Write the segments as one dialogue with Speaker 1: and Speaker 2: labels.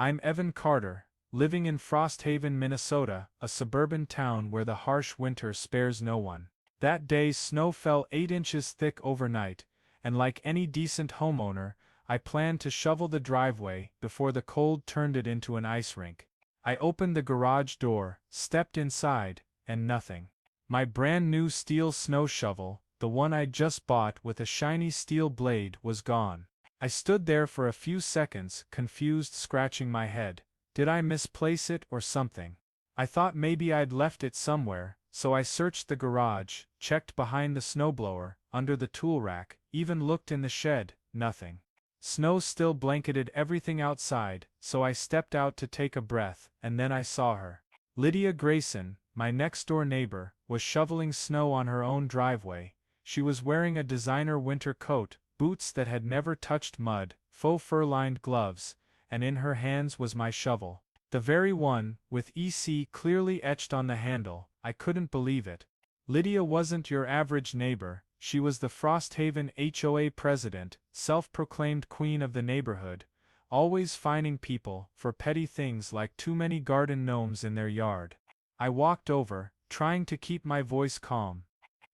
Speaker 1: I'm Evan Carter, living in Frosthaven, Minnesota, a suburban town where the harsh winter spares no one. That day snow fell 8 inches thick overnight, and like any decent homeowner, I planned to shovel the driveway before the cold turned it into an ice rink. I opened the garage door, stepped inside, and nothing. My brand new steel snow shovel, the one I'd just bought with a shiny steel blade, was gone. I stood there for a few seconds, confused, scratching my head. Did I misplace it or something? I thought maybe I'd left it somewhere, so I searched the garage, checked behind the snowblower, under the tool rack, even looked in the shed. Nothing. Snow still blanketed everything outside, so I stepped out to take a breath, and then I saw her. Lydia Grayson, my next-door neighbor, was shoveling snow on her own driveway. She was wearing a designer winter coat, boots that had never touched mud, faux fur-lined gloves, and in her hands was my shovel. The very one, with EC clearly etched on the handle. I couldn't believe it. Lydia wasn't your average neighbor, she was the Frosthaven HOA president, self-proclaimed queen of the neighborhood, always fining people for petty things like too many garden gnomes in their yard. I walked over, trying to keep my voice calm.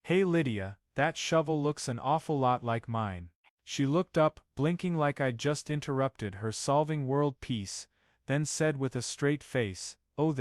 Speaker 1: "Hey Lydia, that shovel looks an awful lot like mine." She looked up, blinking like I'd just interrupted her solving world peace, then said with a straight face, "Oh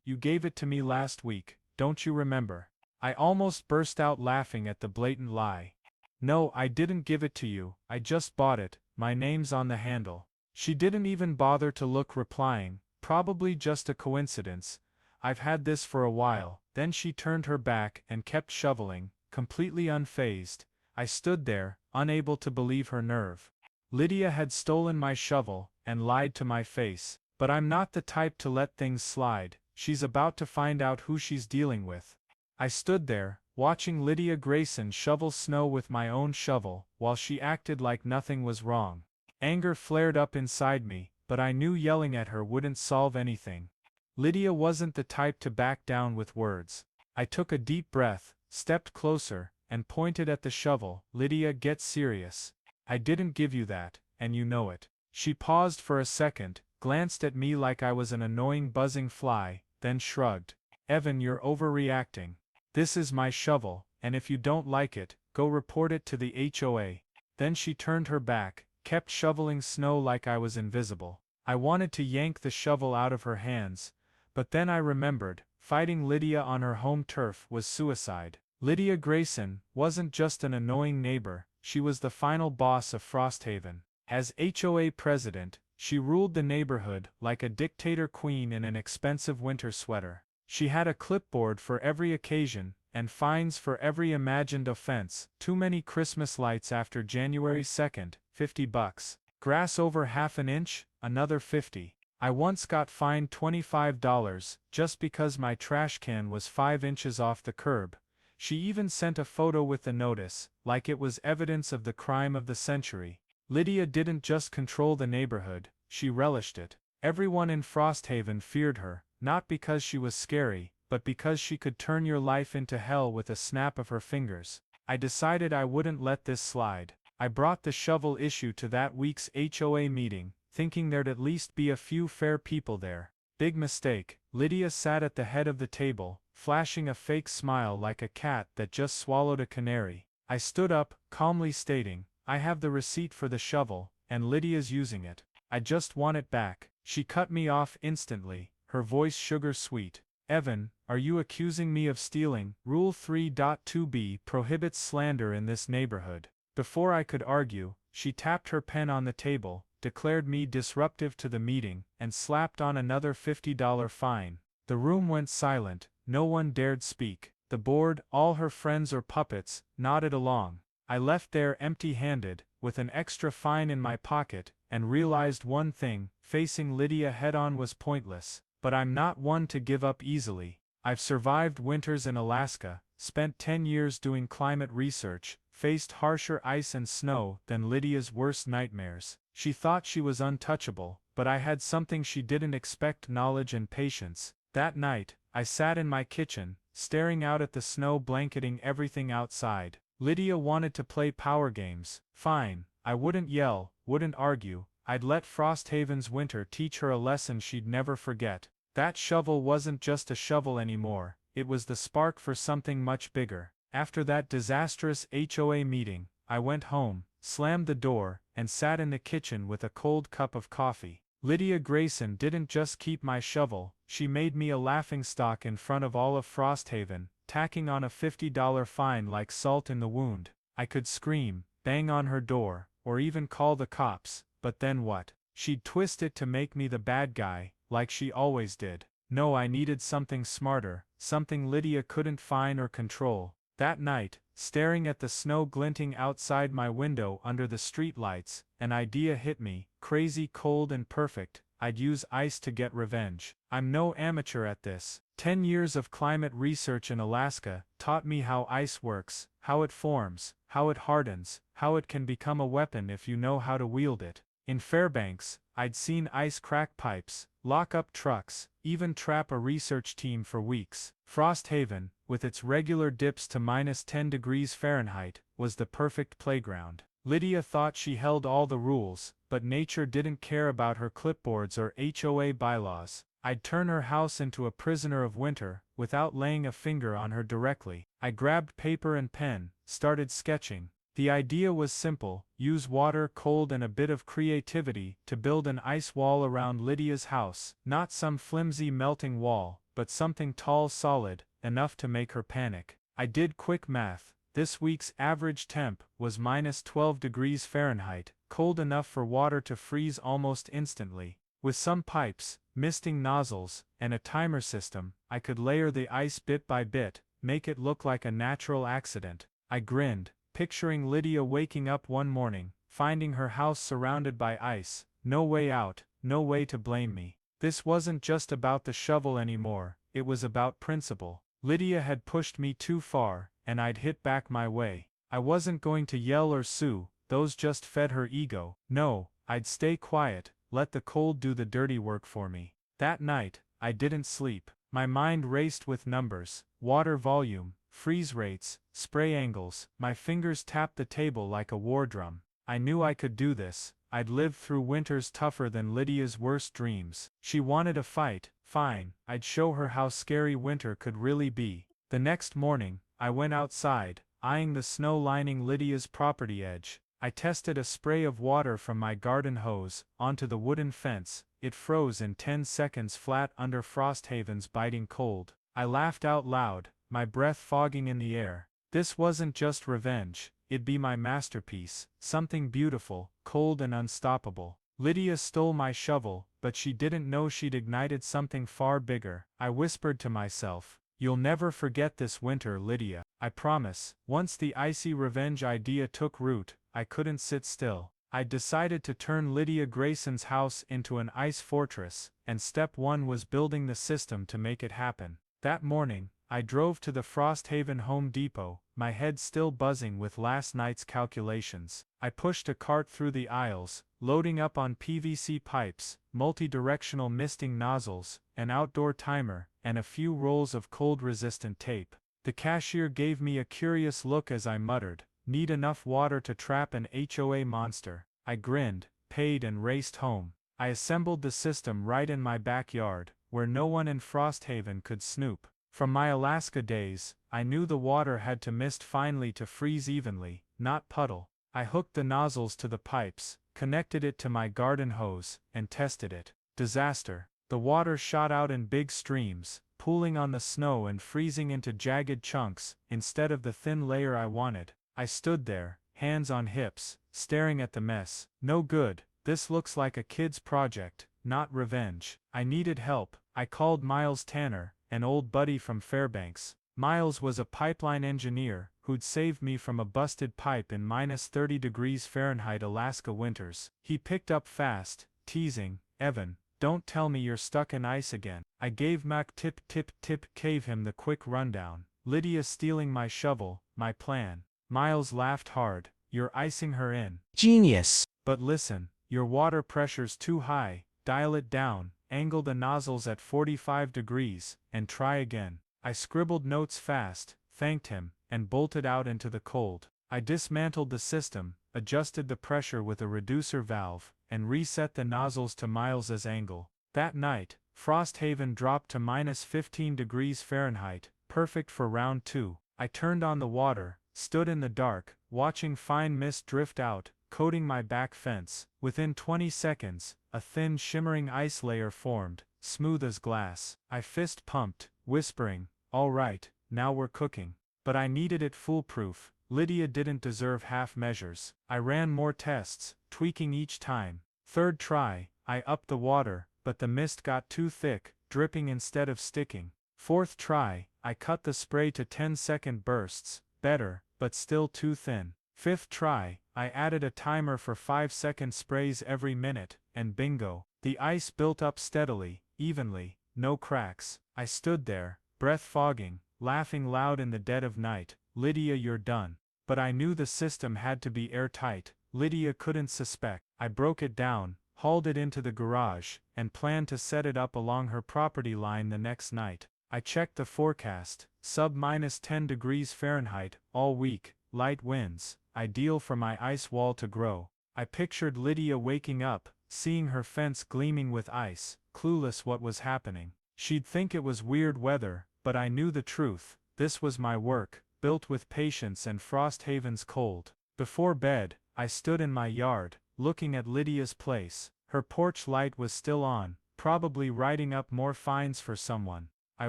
Speaker 1: you gave it to me last week, don't you remember?" I almost burst out laughing at the blatant lie. "No, I didn't give it to you, I just bought it, my name's on the handle." She didn't even bother to look, replying, "Probably just a coincidence, I've had this for a while." Then she turned her back and kept shoveling, completely unfazed. I stood there, unable to believe her nerve. Lydia had stolen my shovel, and lied to my face. But I'm not the type to let things slide. She's about to find out who she's dealing with. I stood there, watching Lydia Grayson shovel snow with my own shovel, while she acted like nothing was wrong. Anger flared up inside me, but I knew yelling at her wouldn't solve anything. Lydia wasn't the type to back down with words. I took a deep breath, stepped closer, and pointed at the shovel. "Lydia, get serious. I didn't give you that, and you know it." She paused for a second, glanced at me like I was an annoying buzzing fly, then shrugged. "Evan, you're overreacting. This is my shovel, and if you don't like it, go report it to the HOA. Then she turned her back, kept shoveling snow like I was invisible. I wanted to yank the shovel out of her hands, but then I remembered, fighting Lydia on her home turf was suicide. Lydia Grayson wasn't just an annoying neighbor, she was the final boss of Frosthaven. As HOA president, she ruled the neighborhood like a dictator queen in an expensive winter sweater. She had a clipboard for every occasion, and fines for every imagined offense. Too many Christmas lights after January 2nd, $50. Grass over half an inch, another 50. I once got fined $25 just because my trash can was 5 inches off the curb. She even sent a photo with the notice, like it was evidence of the crime of the century. Lydia didn't just control the neighborhood, she relished it. Everyone in Frosthaven feared her, not because she was scary, but because she could turn your life into hell with a snap of her fingers. I decided I wouldn't let this slide. I brought the shovel issue to that week's HOA meeting, thinking there'd at least be a few fair people there. Big mistake. Lydia sat at the head of the table, flashing a fake smile like a cat that just swallowed a canary. I stood up, calmly stating, "I have the receipt for the shovel, and Lydia's using it. I just want it back." She cut me off instantly, her voice sugar-sweet. "Evan, are you accusing me of stealing? Rule 3.2b prohibits slander in this neighborhood." Before I could argue, she tapped her pen on the table, declared me disruptive to the meeting, and slapped on another $50 fine. The room went silent, no one dared speak. The board, all her friends or puppets, nodded along. I left there empty-handed, with an extra fine in my pocket, and realized one thing: facing Lydia head-on was pointless. But I'm not one to give up easily. I've survived winters in Alaska, spent 10 years doing climate research, faced harsher ice and snow than Lydia's worst nightmares. She thought she was untouchable, but I had something she didn't expect: knowledge and patience. That night, I sat in my kitchen, staring out at the snow blanketing everything outside. Lydia wanted to play power games. Fine, I wouldn't yell, wouldn't argue, I'd let Frosthaven's winter teach her a lesson she'd never forget. That shovel wasn't just a shovel anymore, it was the spark for something much bigger. After that disastrous HOA meeting, I went home, slammed the door, and sat in the kitchen with a cold cup of coffee. Lydia Grayson didn't just keep my shovel, she made me a laughingstock in front of all of Frosthaven, tacking on a $50 fine like salt in the wound. I could scream, bang on her door, or even call the cops, but then what? She'd twist it to make me the bad guy, like she always did. No, I needed something smarter, something Lydia couldn't find or control. That night, staring at the snow glinting outside my window under the streetlights, an idea hit me, crazy, cold and perfect. I'd use ice to get revenge. I'm no amateur at this. 10 years of climate research in Alaska taught me how ice works, how it forms, how it hardens, how it can become a weapon if you know how to wield it. In Fairbanks, I'd seen ice crack pipes, lock up trucks, even trap a research team for weeks. Frosthaven, with its regular dips to -10 degrees Fahrenheit, was the perfect playground. Lydia thought she held all the rules, but nature didn't care about her clipboards or HOA bylaws. I'd turn her house into a prisoner of winter, without laying a finger on her directly. I grabbed paper and pen, started sketching. The idea was simple: use water, cold and a bit of creativity to build an ice wall around Lydia's house. Not some flimsy melting wall, but something tall, solid, enough to make her panic. I did quick math. This week's average temp was -12 degrees Fahrenheit, cold enough for water to freeze almost instantly. With some pipes, misting nozzles, and a timer system, I could layer the ice bit by bit, make it look like a natural accident. I grinned, picturing Lydia waking up one morning, finding her house surrounded by ice, no way out, no way to blame me. This wasn't just about the shovel anymore, it was about principle. Lydia had pushed me too far, and I'd hit back my way. I wasn't going to yell or sue, those just fed her ego. No, I'd stay quiet, let the cold do the dirty work for me. That night, I didn't sleep. My mind raced with numbers, water volume, freeze rates, spray angles. My fingers tapped the table like a war drum. I knew I could do this. I'd lived through winters tougher than Lydia's worst dreams. She wanted a fight, fine, I'd show her how scary winter could really be. The next morning, I went outside, eyeing the snow lining Lydia's property edge. I tested a spray of water from my garden hose onto the wooden fence. It froze in 10 seconds flat under Frosthaven's biting cold. I laughed out loud, my breath fogging in the air. This wasn't just revenge, it'd be my masterpiece, something beautiful, cold and unstoppable. Lydia stole my shovel, but she didn't know she'd ignited something far bigger. I whispered to myself, "You'll never forget this winter, Lydia, I promise." Once the icy revenge idea took root, I couldn't sit still. I decided to turn Lydia Grayson's house into an ice fortress, and step one was building the system to make it happen. That morning, I drove to the Frosthaven Home Depot, my head still buzzing with last night's calculations. I pushed a cart through the aisles, loading up on PVC pipes, multi-directional misting nozzles, an outdoor timer, and a few rolls of cold-resistant tape. The cashier gave me a curious look as I muttered, "Need enough water to trap an HOA monster." I grinned, paid and raced home. I assembled the system right in my backyard, where no one in Frosthaven could snoop. From my Alaska days, I knew the water had to mist finely to freeze evenly, not puddle. I hooked the nozzles to the pipes, connected it to my garden hose, and tested it. Disaster. The water shot out in big streams, pooling on the snow and freezing into jagged chunks, instead of the thin layer I wanted. I stood there, hands on hips, staring at the mess. No good, this looks like a kid's project, not revenge. I needed help. I called Miles Tanner, an old buddy from Fairbanks. Miles was a pipeline engineer who'd saved me from a busted pipe in -30 degrees Fahrenheit Alaska winters. He picked up fast, teasing, "Evan, don't tell me you're stuck in ice again." I gave Mac gave him the quick rundown. Lydia stealing my shovel, my plan. Miles laughed hard, "You're icing her in. Genius. But listen, your water pressure's too high, dial it down, angle the nozzles at 45 degrees, and try again." I scribbled notes fast, thanked him, and bolted out into the cold. I dismantled the system, adjusted the pressure with a reducer valve, and reset the nozzles to Miles's angle. That night, Frosthaven dropped to -15 degrees Fahrenheit, perfect for round 2. I turned on the water, stood in the dark, watching fine mist drift out, coating my back fence. Within 20 seconds, a thin shimmering ice layer formed, smooth as glass. I fist pumped, whispering, "All right, now we're cooking." But I needed it foolproof. Lydia didn't deserve half measures. I ran more tests, tweaking each time. Third try, I upped the water, but the mist got too thick, dripping instead of sticking. Fourth try, I cut the spray to 10-second bursts, better, but still too thin. Fifth try, I added a timer for 5-second sprays every minute, and bingo. The ice built up steadily, evenly, no cracks. I stood there, breath fogging, laughing loud in the dead of night. "Lydia, you're done." But I knew the system had to be airtight. Lydia couldn't suspect. I broke it down, hauled it into the garage, and planned to set it up along her property line the next night. I checked the forecast, sub-10 degrees Fahrenheit, all week, light winds, ideal for my ice wall to grow. I pictured Lydia waking up, seeing her fence gleaming with ice, clueless what was happening. She'd think it was weird weather, but I knew the truth. This was my work, built with patience and Frosthaven's cold. Before bed, I stood in my yard, looking at Lydia's place. Her porch light was still on, probably writing up more fines for someone. I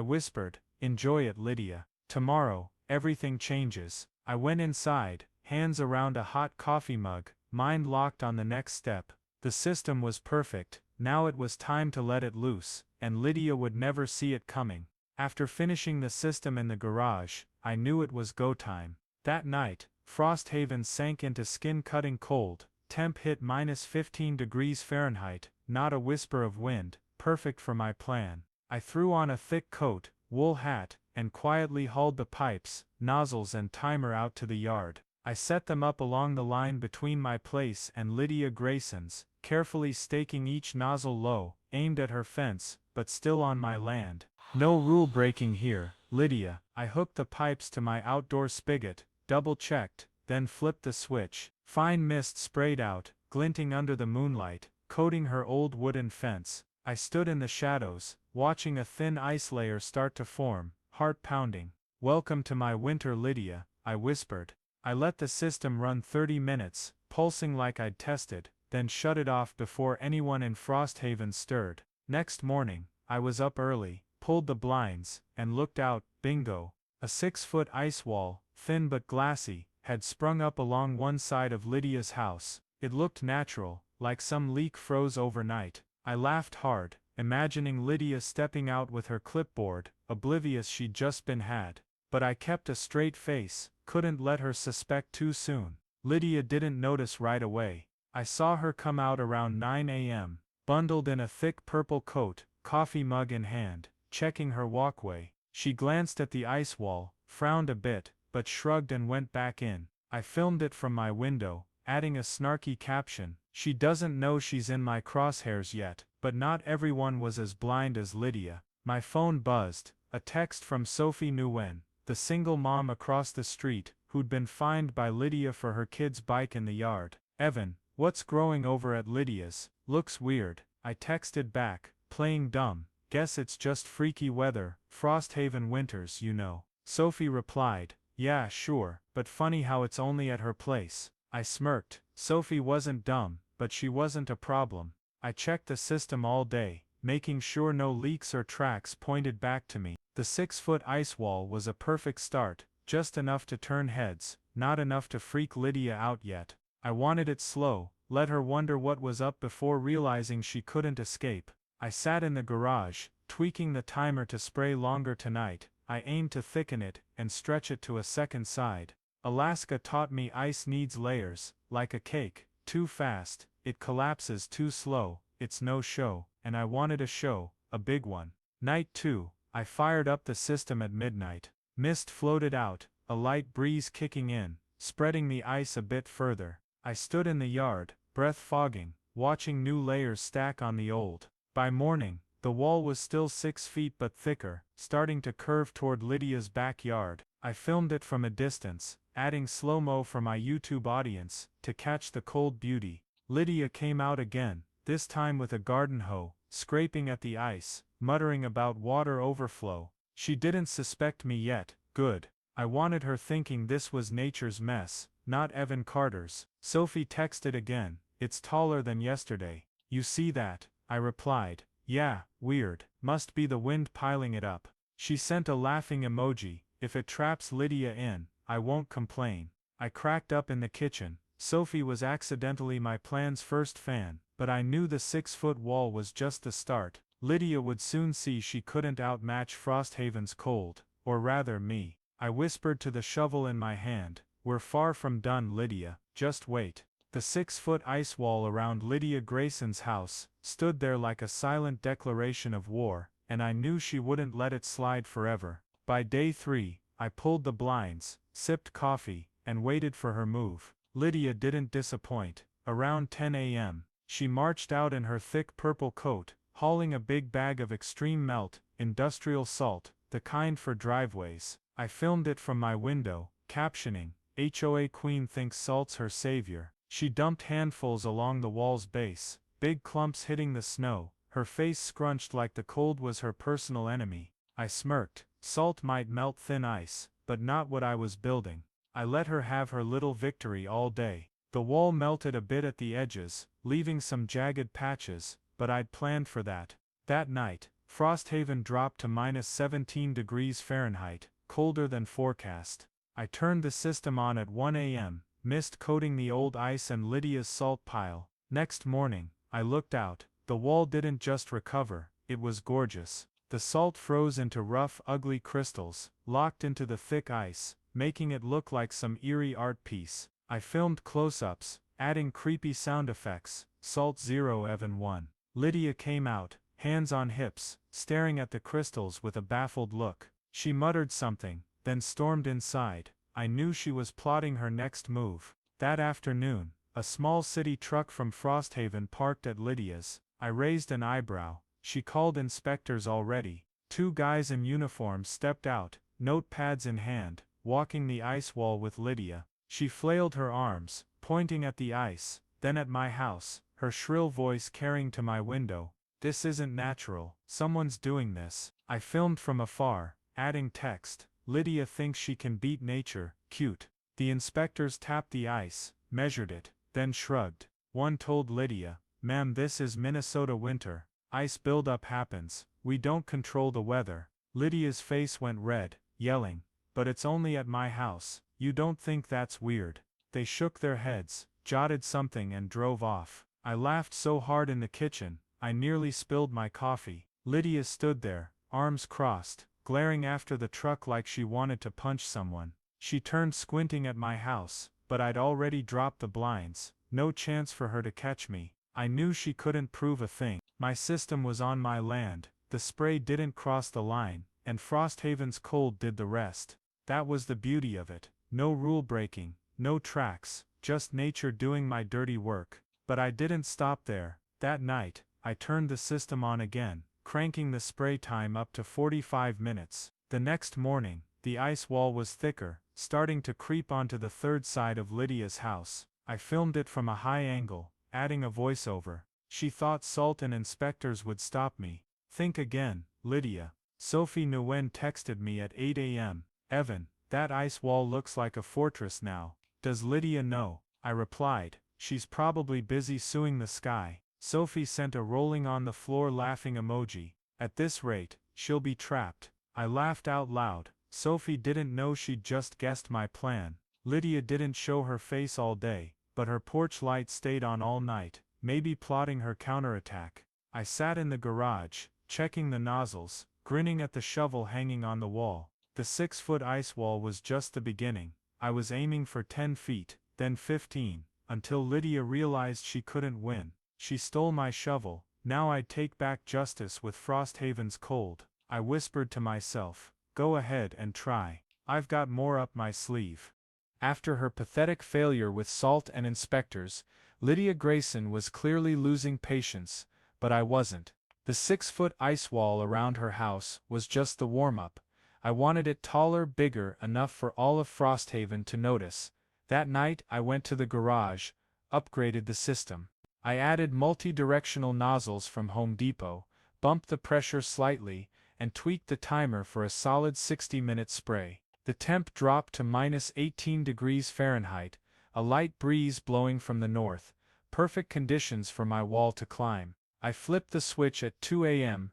Speaker 1: whispered, "Enjoy it, Lydia. Tomorrow, everything changes." I went inside, hands around a hot coffee mug, mind locked on the next step. The system was perfect, now it was time to let it loose, and Lydia would never see it coming. After finishing the system in the garage, I knew it was go time. That night, Frosthaven sank into skin-cutting cold. Temp hit -15 degrees Fahrenheit, not a whisper of wind, perfect for my plan. I threw on a thick coat, wool hat, and quietly hauled the pipes, nozzles and timer out to the yard. I set them up along the line between my place and Lydia Grayson's, carefully staking each nozzle low, aimed at her fence, but still on my land. No rule breaking here, Lydia. I hooked the pipes to my outdoor spigot, double-checked, then flipped the switch. Fine mist sprayed out, glinting under the moonlight, coating her old wooden fence. I stood in the shadows, watching a thin ice layer start to form, heart pounding. "Welcome to my winter, Lydia," I whispered. I let the system run 30 minutes, pulsing like I'd tested, then shut it off before anyone in Frosthaven stirred. Next morning, I was up early, pulled the blinds, and looked out. Bingo! A 6-foot ice wall, thin but glassy, had sprung up along one side of Lydia's house. It looked natural, like some leak froze overnight. I laughed hard, imagining Lydia stepping out with her clipboard, oblivious she'd just been had. But I kept a straight face, couldn't let her suspect too soon. Lydia didn't notice right away. I saw her come out around 9 a.m., bundled in a thick purple coat, coffee mug in hand, checking her walkway. She glanced at the ice wall, frowned a bit, but shrugged and went back in. I filmed it from my window, adding a snarky caption, "She doesn't know she's in my crosshairs yet." But not everyone was as blind as Lydia. My phone buzzed, a text from Sophie Nguyen, the single mom across the street, who'd been fined by Lydia for her kid's bike in the yard. "Evan, what's growing over at Lydia's? Looks weird." I texted back, playing dumb, "Guess it's just freaky weather, Frosthaven winters, you know." Sophie replied, "Yeah, sure, but funny how it's only at her place." I smirked. Sophie wasn't dumb, but she wasn't a problem. I checked the system all day, making sure no leaks or tracks pointed back to me. The 6-foot ice wall was a perfect start, just enough to turn heads, not enough to freak Lydia out yet. I wanted it slow, let her wonder what was up before realizing she couldn't escape. I sat in the garage, tweaking the timer to spray longer tonight. I aimed to thicken it and stretch it to a second side. Alaska taught me ice needs layers, like a cake. Too fast, it collapses. Too slow, it's no show, and I wanted a show, a big one. Night 2, I fired up the system at midnight. Mist floated out, a light breeze kicking in, spreading the ice a bit further. I stood in the yard, breath fogging, watching new layers stack on the old. By morning, the wall was still 6 feet but thicker, starting to curve toward Lydia's backyard. I filmed it from a distance, adding slow-mo for my YouTube audience, to catch the cold beauty. Lydia came out again, this time with a garden hoe, scraping at the ice, muttering about water overflow. She didn't suspect me yet, good. I wanted her thinking this was nature's mess, not Evan Carter's. Sophie texted again, "It's taller than yesterday. You see that?" I replied, "Yeah, weird. Must be the wind piling it up." She sent a laughing emoji, "If it traps Lydia in, I won't complain." I cracked up in the kitchen. Sophie was accidentally my plan's first fan, but I knew the 6-foot wall was just the start. Lydia would soon see she couldn't outmatch Frosthaven's cold, or rather me. I whispered to the shovel in my hand, "We're far from done, Lydia, just wait." The 6-foot ice wall around Lydia Grayson's house stood there like a silent declaration of war, and I knew she wouldn't let it slide forever. By day 3, I pulled the blinds, sipped coffee, and waited for her move. Lydia didn't disappoint. Around 10 a.m., she marched out in her thick purple coat, hauling a big bag of extreme melt, industrial salt, the kind for driveways. I filmed it from my window, captioning, "HOA Queen thinks salt's her savior." She dumped handfuls along the wall's base, big clumps hitting the snow, her face scrunched like the cold was her personal enemy. I smirked. Salt might melt thin ice, but not what I was building. I let her have her little victory all day. The wall melted a bit at the edges, leaving some jagged patches, but I'd planned for that. That night, Frosthaven dropped to -17 degrees Fahrenheit, colder than forecast. I turned the system on at 1 a.m., mist coating the old ice and Lydia's salt pile. Next morning, I looked out. The wall didn't just recover, it was gorgeous. The salt froze into rough, ugly crystals, locked into the thick ice, making it look like some eerie art piece. I filmed close-ups, adding creepy sound effects. Salt 0 Evan 1. Lydia came out, hands on hips, staring at the crystals with a baffled look. She muttered something, then stormed inside. I knew she was plotting her next move. That afternoon, a small city truck from Frosthaven parked at Lydia's. I raised an eyebrow. She called inspectors already. 2 guys in uniform stepped out, notepads in hand, walking the ice wall with Lydia. She flailed her arms, pointing at the ice, then at my house, her shrill voice carrying to my window. "This isn't natural, someone's doing this." I filmed from afar, adding text, "Lydia thinks she can beat nature, cute." The inspectors tapped the ice, measured it, then shrugged. One told Lydia, "Ma'am, this is Minnesota winter. Ice buildup happens, we don't control the weather." Lydia's face went red, yelling, "But it's only at my house, you don't think that's weird?" They shook their heads, jotted something and drove off. I laughed so hard in the kitchen, I nearly spilled my coffee. Lydia stood there, arms crossed, glaring after the truck like she wanted to punch someone. She turned squinting at my house, but I'd already dropped the blinds, no chance for her to catch me. I knew she couldn't prove a thing. My system was on my land, the spray didn't cross the line, and Frosthaven's cold did the rest. That was the beauty of it. No rule breaking, no tracks, just nature doing my dirty work. But I didn't stop there. That night, I turned the system on again, cranking the spray time up to 45 minutes. The next morning, the ice wall was thicker, starting to creep onto the third side of Lydia's house. I filmed it from a high angle, adding a voiceover. She thought Salt and inspectors would stop me. "Think again, Lydia." Sophie Nguyen texted me at 8 a.m. "Evan, that ice wall looks like a fortress now. Does Lydia know?" I replied, "She's probably busy suing the sky." Sophie sent a rolling on the floor laughing emoji. "At this rate, she'll be trapped." I laughed out loud. Sophie didn't know she'd just guessed my plan. Lydia didn't show her face all day, but her porch light stayed on all night, maybe plotting her counterattack. I sat in the garage, checking the nozzles, grinning at the shovel hanging on the wall. The 6-foot ice wall was just the beginning. I was aiming for 10 feet, then 15, until Lydia realized she couldn't win. She stole my shovel. Now I'd take back justice with Frosthaven's cold. I whispered to myself, "Go ahead and try. I've got more up my sleeve." After her pathetic failure with Salt and inspectors, Lydia Grayson was clearly losing patience, but I wasn't. The 6-foot ice wall around her house was just the warm-up. I wanted it taller, bigger, enough for all of Frosthaven to notice. That night I went to the garage, upgraded the system. I added multi-directional nozzles from Home Depot, bumped the pressure slightly, and tweaked the timer for a solid 60-minute spray. The temp dropped to -18 degrees Fahrenheit, a light breeze blowing from the north, perfect conditions for my wall to climb. I flipped the switch at 2 a.m.,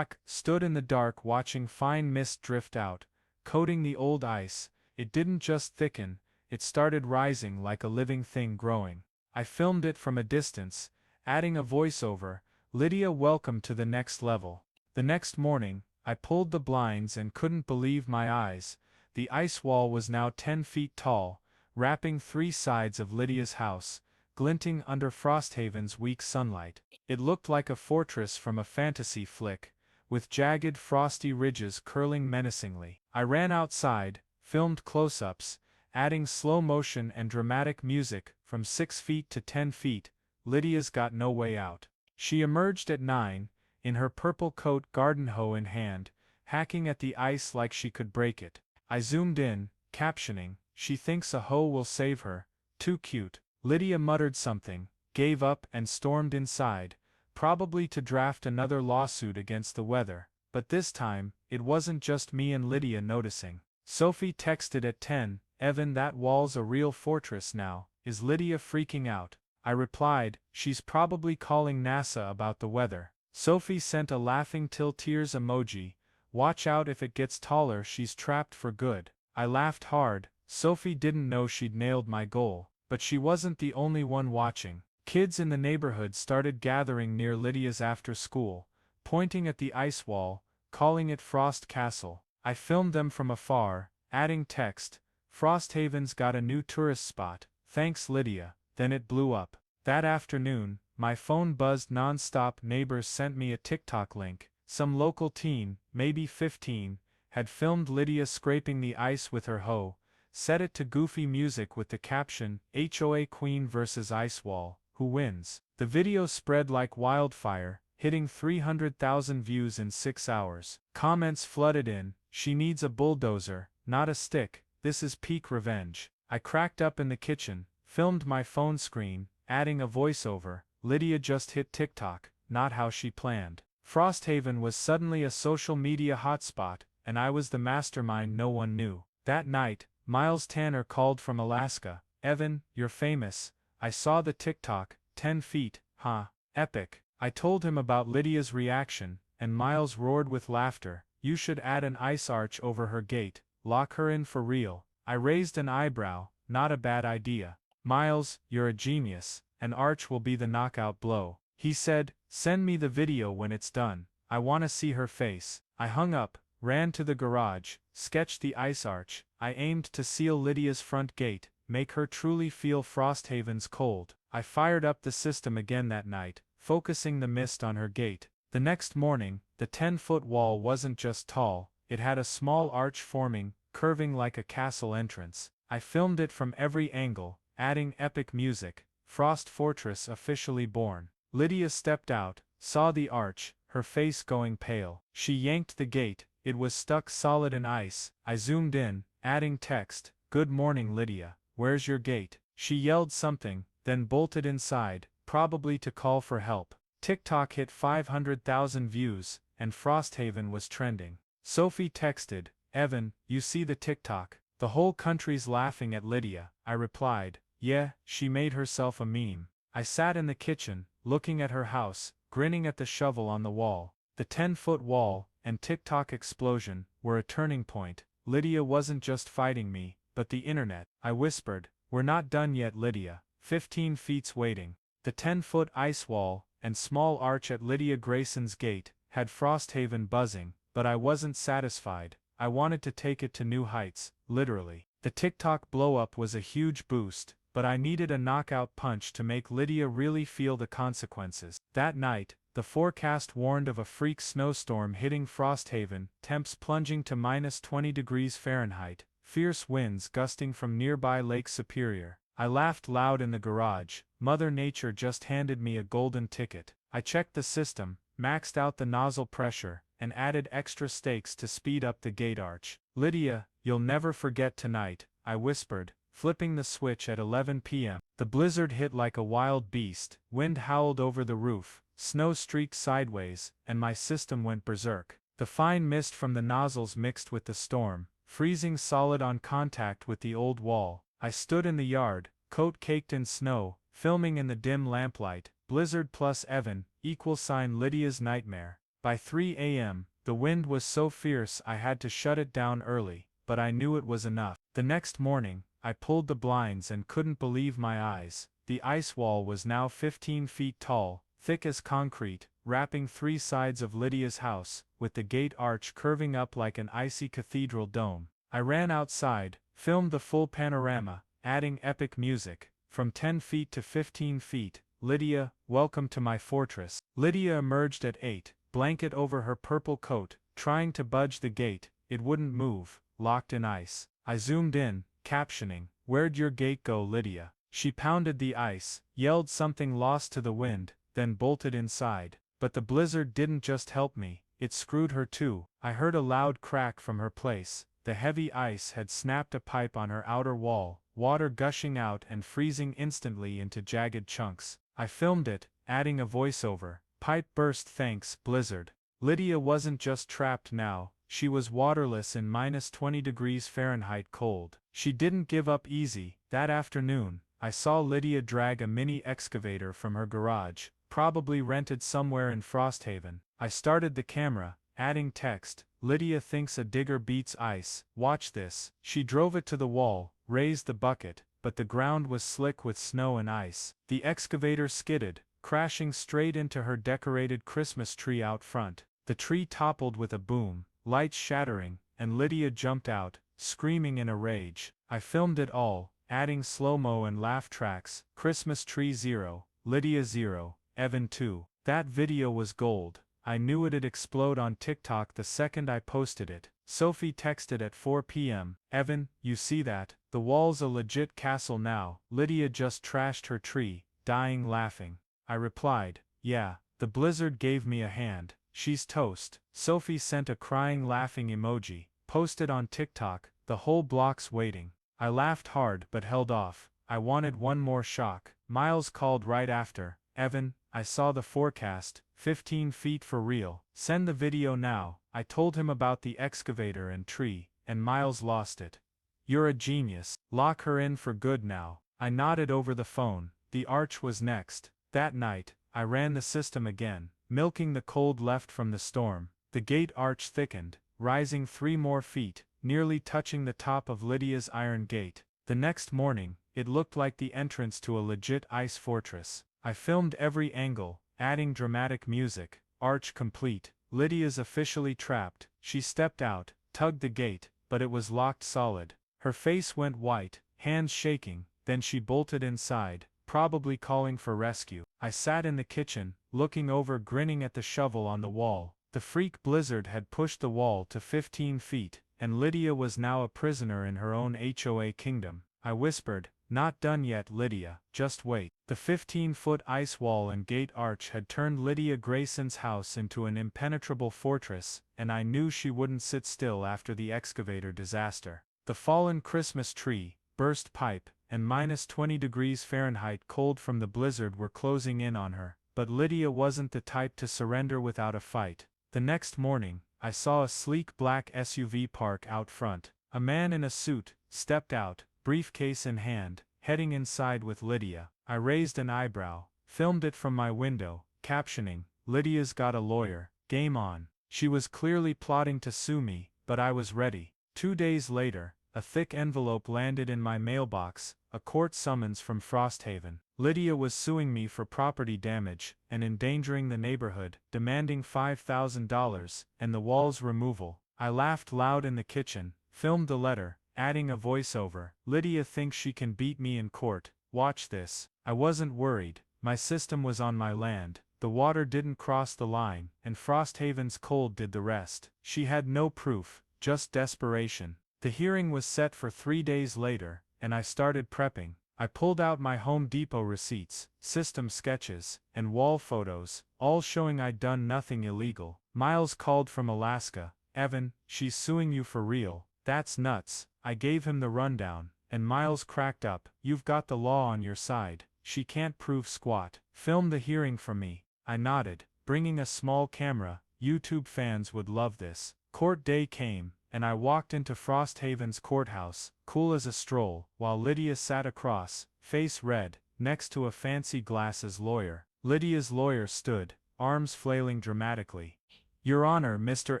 Speaker 1: stood in the dark watching fine mist drift out, coating the old ice. It didn't just thicken, it started rising like a living thing growing. I filmed it from a distance, adding a voiceover, "Lydia, welcome to the next level." The next morning, I pulled the blinds and couldn't believe my eyes. The ice wall was now 10 feet tall, wrapping 3 sides of Lydia's house, glinting under Frosthaven's weak sunlight. It looked like a fortress from a fantasy flick, with jagged frosty ridges curling menacingly. I ran outside, filmed close-ups, adding slow motion and dramatic music. From 6 feet to 10 feet, Lydia's got no way out. She emerged at 9, in her purple coat, garden hoe in hand, hacking at the ice like she could break it. I zoomed in, captioning, "She thinks a hoe will save her, too cute." Lydia muttered something, gave up and stormed inside, probably to draft another lawsuit against the weather. But this time, it wasn't just me and Lydia noticing. Sophie texted at 10, "Evan, that wall's a real fortress now. Is Lydia freaking out?" I replied, "She's probably calling NASA about the weather." Sophie sent a laughing till tears emoji, "Watch out, if it gets taller she's trapped for good." I laughed hard. Sophie didn't know she'd nailed my goal, but she wasn't the only one watching. Kids in the neighborhood started gathering near Lydia's after school, pointing at the ice wall, calling it Frost Castle. I filmed them from afar, adding text, "Frosthaven's got a new tourist spot, thanks Lydia." Then it blew up. That afternoon, my phone buzzed non-stop. Neighbors sent me a TikTok link. Some local teen, maybe 15, had filmed Lydia scraping the ice with her hoe, set it to goofy music with the caption, "HOA Queen vs. Ice Wall, who wins?" The video spread like wildfire, hitting 300,000 views in 6 hours. Comments flooded in, "She needs a bulldozer, not a stick, this is peak revenge." I cracked up in the kitchen, filmed my phone screen, adding a voiceover, "Lydia just hit TikTok, not how she planned." Frosthaven was suddenly a social media hotspot, and I was the mastermind no one knew. That night, Miles Tanner called from Alaska, "Evan, you're famous. I saw the TikTok, 10 feet, huh? Epic." I told him about Lydia's reaction, and Miles roared with laughter, "You should add an ice arch over her gate, lock her in for real." I raised an eyebrow, "Not a bad idea." "Miles, you're a genius, an arch will be the knockout blow." He said, "Send me the video when it's done, I wanna see her face." I hung up, ran to the garage, sketched the ice arch. I aimed to seal Lydia's front gate, make her truly feel Frosthaven's cold. I fired up the system again that night, focusing the mist on her gate. The next morning, the 10-foot wall wasn't just tall, it had a small arch forming, curving like a castle entrance. I filmed it from every angle, adding epic music, Frost Fortress officially born. Lydia stepped out, saw the arch, her face going pale. She yanked the gate, it was stuck solid in ice. I zoomed in, adding text, "Good morning Lydia, where's your gate?" She yelled something, then bolted inside, probably to call for help. TikTok hit 500,000 views, and Frosthaven was trending. Sophie texted, "Evan, you see the TikTok? The whole country's laughing at Lydia." I replied, "Yeah, she made herself a meme." I sat in the kitchen, looking at her house, grinning at the shovel on the wall. The 10-foot wall, and TikTok explosion, were a turning point. Lydia wasn't just fighting me, but the internet. I whispered, "We're not done yet Lydia, 15 feet's waiting." The 10-foot ice wall, and small arch at Lydia Grayson's gate, had Frosthaven buzzing, but I wasn't satisfied. I wanted to take it to new heights, literally. The TikTok blow-up was a huge boost, but I needed a knockout punch to make Lydia really feel the consequences. That night, the forecast warned of a freak snowstorm hitting Frosthaven, temps plunging to -20 degrees Fahrenheit, fierce winds gusting from nearby Lake Superior. I laughed loud in the garage. Mother Nature just handed me a golden ticket. I checked the system, maxed out the nozzle pressure, and added extra stakes to speed up the gate arch. "Lydia, you'll never forget tonight," I whispered, flipping the switch at 11 p.m. The blizzard hit like a wild beast, wind howled over the roof, snow streaked sideways, and my system went berserk. The fine mist from the nozzles mixed with the storm, freezing solid on contact with the old wall. I stood in the yard, coat caked in snow, filming in the dim lamplight. Blizzard plus Evan, Lydia's nightmare. By 3 a.m., the wind was so fierce I had to shut it down early, but I knew it was enough. The next morning, I pulled the blinds and couldn't believe my eyes. The ice wall was now 15 feet tall, thick as concrete, wrapping 3 sides of Lydia's house, with the gate arch curving up like an icy cathedral dome. I ran outside, filmed the full panorama, adding epic music. From 10 feet to 15 feet, "Lydia, welcome to my fortress." Lydia emerged at 8, blanket over her purple coat, trying to budge the gate. It wouldn't move, locked in ice. I zoomed in, captioning, "Where'd your gate go, Lydia?" She pounded the ice, yelled something lost to the wind, then bolted inside. But the blizzard didn't just help me, it screwed her too. I heard a loud crack from her place. The heavy ice had snapped a pipe on her outer wall, water gushing out and freezing instantly into jagged chunks. I filmed it, adding a voiceover. "Pipe burst, thanks, blizzard." Lydia wasn't just trapped now, she was waterless in -20 degrees Fahrenheit cold. She didn't give up easy. That afternoon, I saw Lydia drag a mini excavator from her garage, probably rented somewhere in Frosthaven. I started the camera, adding text, "Lydia thinks a digger beats ice, watch this." She drove it to the wall, raised the bucket, but the ground was slick with snow and ice. The excavator skidded, crashing straight into her decorated Christmas tree out front. The tree toppled with a boom, lights shattering, and Lydia jumped out, screaming in a rage. I filmed it all, adding slow-mo and laugh tracks. "Christmas tree 0, Lydia 0, Evan 2. That video was gold. I knew it'd explode on TikTok the second I posted it. Sophie texted at 4 p.m, "Evan, you see that? The wall's a legit castle now. Lydia just trashed her tree," dying laughing. I replied, "Yeah, the blizzard gave me a hand. She's toast." Sophie sent a crying laughing emoji, posted on TikTok, "The whole block's waiting." I laughed hard but held off. I wanted one more shock. Miles called right after, "Evan, I saw the forecast, 15 feet for real. Send the video now." I told him about the excavator and tree, and Miles lost it. "You're a genius. Lock her in for good now." I nodded over the phone. The arch was next. That night, I ran the system again, milking the cold left from the storm. The gate arch thickened, rising 3 more feet, nearly touching the top of Lydia's iron gate. The next morning, it looked like the entrance to a legit ice fortress. I filmed every angle, adding dramatic music. Arch complete. Lydia's officially trapped. She stepped out, tugged the gate, but it was locked solid. Her face went white, hands shaking, then she bolted inside, probably calling for rescue. I sat in the kitchen, looking over, grinning at the shovel on the wall. The freak blizzard had pushed the wall to 15 feet, and Lydia was now a prisoner in her own HOA kingdom. I whispered, "Not done yet, Lydia, just wait." The 15-foot ice wall and gate arch had turned Lydia Grayson's house into an impenetrable fortress, and I knew she wouldn't sit still after the excavator disaster. The fallen Christmas tree, burst pipe, and -20 degrees Fahrenheit cold from the blizzard were closing in on her, but Lydia wasn't the type to surrender without a fight. The next morning, I saw a sleek black SUV park out front. A man in a suit stepped out, briefcase in hand, heading inside with Lydia. I raised an eyebrow, filmed it from my window, captioning, "Lydia's got a lawyer, game on." She was clearly plotting to sue me, but I was ready. 2 days later, a thick envelope landed in my mailbox, a court summons from Frosthaven. Lydia was suing me for property damage and endangering the neighborhood, demanding $5,000 and the wall's removal. I laughed loud in the kitchen, filmed the letter, adding a voiceover. "Lydia thinks she can beat me in court, watch this." I wasn't worried, my system was on my land, the water didn't cross the line, and Frosthaven's cold did the rest. She had no proof, just desperation. The hearing was set for 3 days later, and I started prepping. I pulled out my Home Depot receipts, system sketches, and wall photos, all showing I'd done nothing illegal. Miles called from Alaska. Evan, she's suing you for real. That's nuts. I gave him the rundown, and Miles cracked up. You've got the law on your side. She can't prove squat. Film the hearing for me. I nodded, bringing a small camera. YouTube fans would love this. Court day came, and I walked into Frosthaven's courthouse, cool as a stroll, while Lydia sat across, face red, next to a fancy glasses lawyer. Lydia's lawyer stood, arms flailing dramatically. Your Honor, Mr.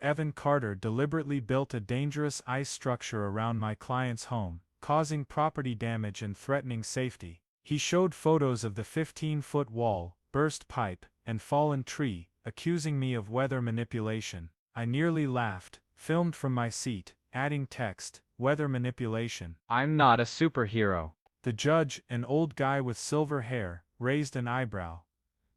Speaker 1: Evan Carter deliberately built a dangerous ice structure around my client's home, causing property damage and threatening safety. He showed photos of the 15-foot wall, burst pipe, and fallen tree, accusing me of weather manipulation. I nearly laughed, filmed from my seat, adding text, weather manipulation. I'm not a superhero. The judge, an old guy with silver hair, raised an eyebrow.